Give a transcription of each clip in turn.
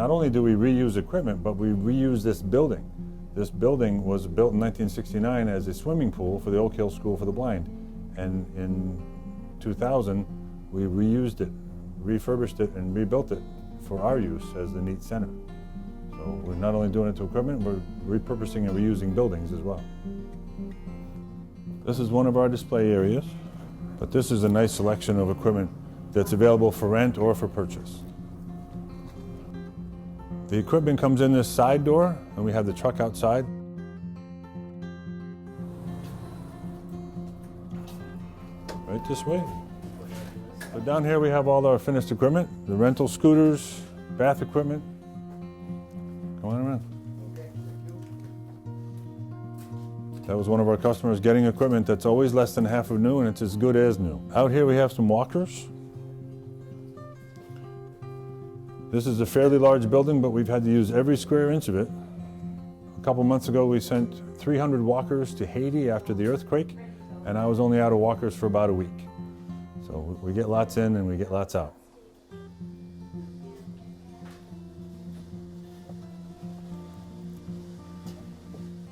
not only do we reuse equipment, but we reuse this building. This building was built in 1969 as a swimming pool for the Oak Hill School for the Blind. And in 2000, we reused it, refurbished it, and rebuilt it for our use as the Nat'l Center. So we're not only doing it to equipment, we're repurposing and reusing buildings as well. This is one of our display areas, but this is a nice selection of equipment that's available for rent or for purchase. The equipment comes in this side door, and we have the truck outside. Right this way. So down here we have all our finished equipment, the rental scooters, bath equipment. Come on around. That was one of our customers getting equipment that's always less than half of new, and it's as good as new. Out here we have some walkers. This is a fairly large building, but we've had to use every square inch of it. A couple months ago we sent 300 walkers to Haiti after the earthquake, and I was only out of walkers for about a week. So we get lots in and we get lots out.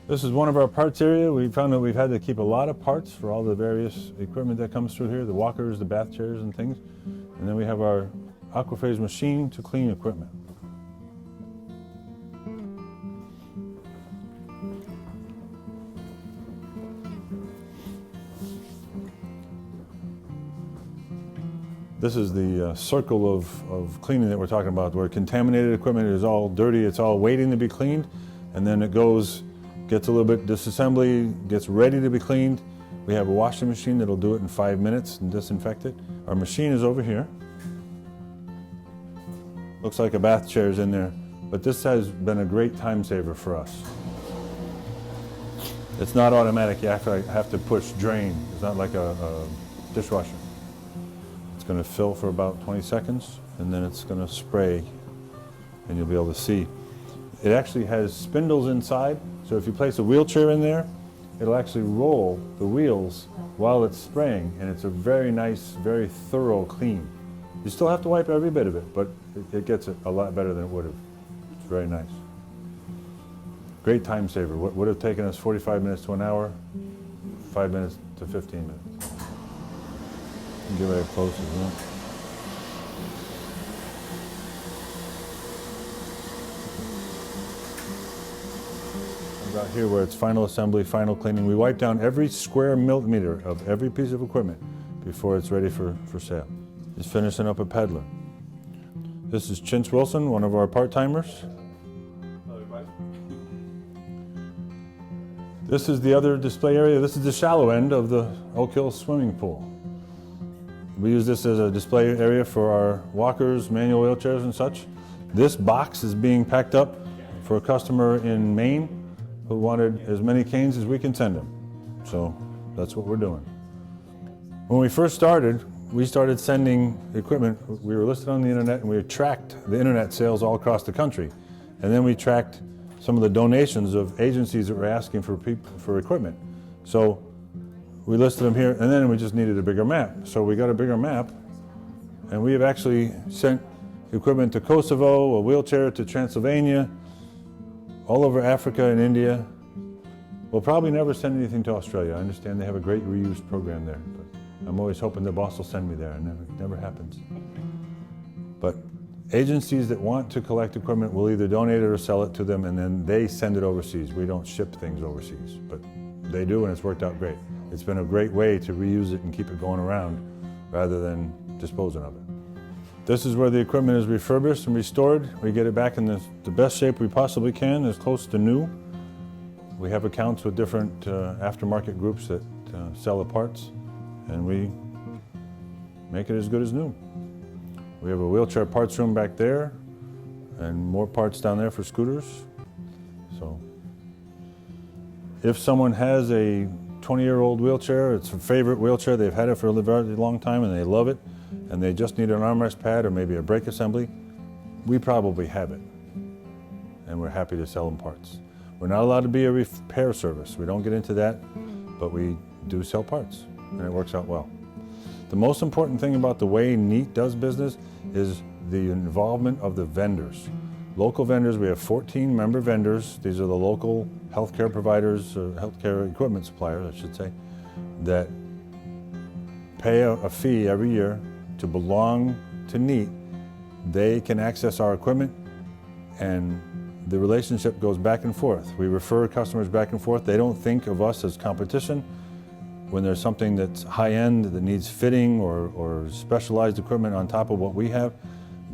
This is one of our parts area. We found that we've had to keep a lot of parts for all the various equipment that comes through here, the walkers, the bath chairs and things. And then we have our Aquaphase machine to clean equipment. This is the circle of cleaning that we're talking about, where contaminated equipment is all dirty, it's all waiting to be cleaned, and then it gets a little bit disassembly, gets ready to be cleaned. We have a washing machine that'll do it in 5 minutes and disinfect it. Our machine is over here. Looks like a bath chair is in there, but this has been a great time saver for us. It's not automatic, you have to push drain. It's not like a dishwasher. It's going to fill for about 20 seconds, and then it's going to spray, and you'll be able to see. It actually has spindles inside, so if you place a wheelchair in there, it'll actually roll the wheels while it's spraying, and it's a very nice, very thorough clean. You still have to wipe every bit of it, but it gets it a lot better than it would have. It's very nice. Great time saver. What would have taken us 45 minutes to an hour, 5 minutes to 15 minutes. Get very close as well. Out here where it's final assembly, final cleaning, we wipe down every square millimeter of every piece of equipment before it's ready for sale. He's finishing up a peddler. This is Chintz Wilson, one of our part-timers. This is the other display area. This is the shallow end of the Oak Hill swimming pool. We use this as a display area for our walkers, manual wheelchairs and such. This box is being packed up for a customer in Maine who wanted as many canes as we can send him. So that's what we're doing. When we first started, we started sending equipment. We were listed on the internet, and we tracked the internet sales all across the country. And then we tracked some of the donations of agencies that were asking for equipment. So we listed them here, and then we just needed a bigger map. So we got a bigger map, and we have actually sent equipment to Kosovo, a wheelchair to Transylvania, all over Africa and India. We'll probably never send anything to Australia. I understand they have a great reuse program there, but I'm always hoping the boss will send me there, and it never happens. But agencies that want to collect equipment will either donate it or sell it to them, and then they send it overseas. We don't ship things overseas, but they do, and it's worked out great. It's been a great way to reuse it and keep it going around rather than disposing of it. This is where the equipment is refurbished and restored. We get it back in the best shape we possibly can, as close to new. We have accounts with different aftermarket groups that sell the parts, and we make it as good as new. We have a wheelchair parts room back there and more parts down there for scooters. So if someone has a 20-year-old wheelchair, it's a favorite wheelchair, they've had it for a very long time and they love it, and they just need an armrest pad or maybe a brake assembly, we probably have it, and we're happy to sell them parts. We're not allowed to be a repair service. We don't get into that, but we do sell parts, and it works out well. The most important thing about the way Nat'l does business is the involvement of the vendors. Local vendors, we have 14 member vendors. These are the local healthcare providers, or healthcare equipment suppliers, I should say, that pay a fee every year to belong to Nat'l. They can access our equipment, and the relationship goes back and forth. We refer customers back and forth. They don't think of us as competition. When there's something that's high-end that needs fitting or specialized equipment on top of what we have,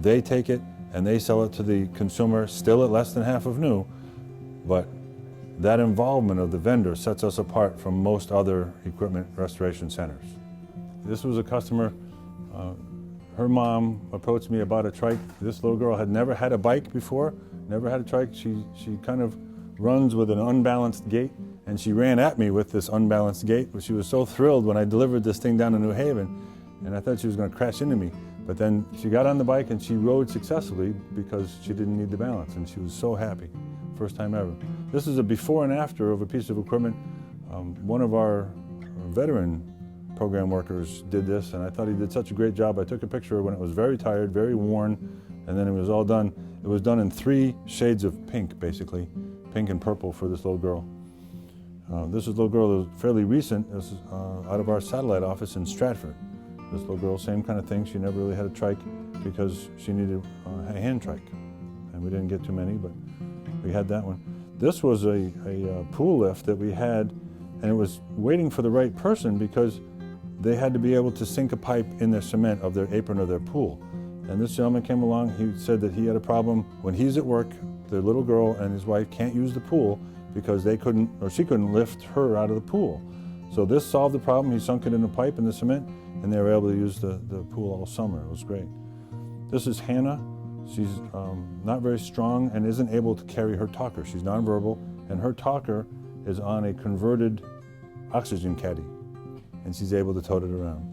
they take it and they sell it to the consumer, still at less than half of new, but that involvement of the vendor sets us apart from most other equipment restoration centers. This was a customer, her mom approached me about a trike. This little girl had never had a bike before, never had a trike. She kind of runs with an unbalanced gait, and she ran at me with this unbalanced gait, but she was so thrilled when I delivered this thing down to New Haven, and I thought she was going to crash into me. But then she got on the bike and she rode successfully because she didn't need the balance, and she was so happy. First time ever. This is a before and after of a piece of equipment. One of our veteran program workers did this, and I thought he did such a great job. I took a picture when it was very tired, very worn, and then it was all done. It was done in 3 shades of pink, basically, pink and purple for this little girl. This little girl is fairly recent. This is out of our satellite office in Stratford. This little girl, same kind of thing. She never really had a trike because she needed a hand trike, and we didn't get too many, but we had that one. This was a pool lift that we had, and it was waiting for the right person because they had to be able to sink a pipe in the cement of their apron of their pool. And this gentleman came along. He said that he had a problem when he's at work. The little girl and his wife can't use the pool because they couldn't, or she couldn't lift her out of the pool. So this solved the problem. He sunk it in a pipe in the cement, and they were able to use the pool all summer. It was great. This is Hannah. She's not very strong and isn't able to carry her talker. She's nonverbal, and her talker is on a converted oxygen caddy, and she's able to tote it around.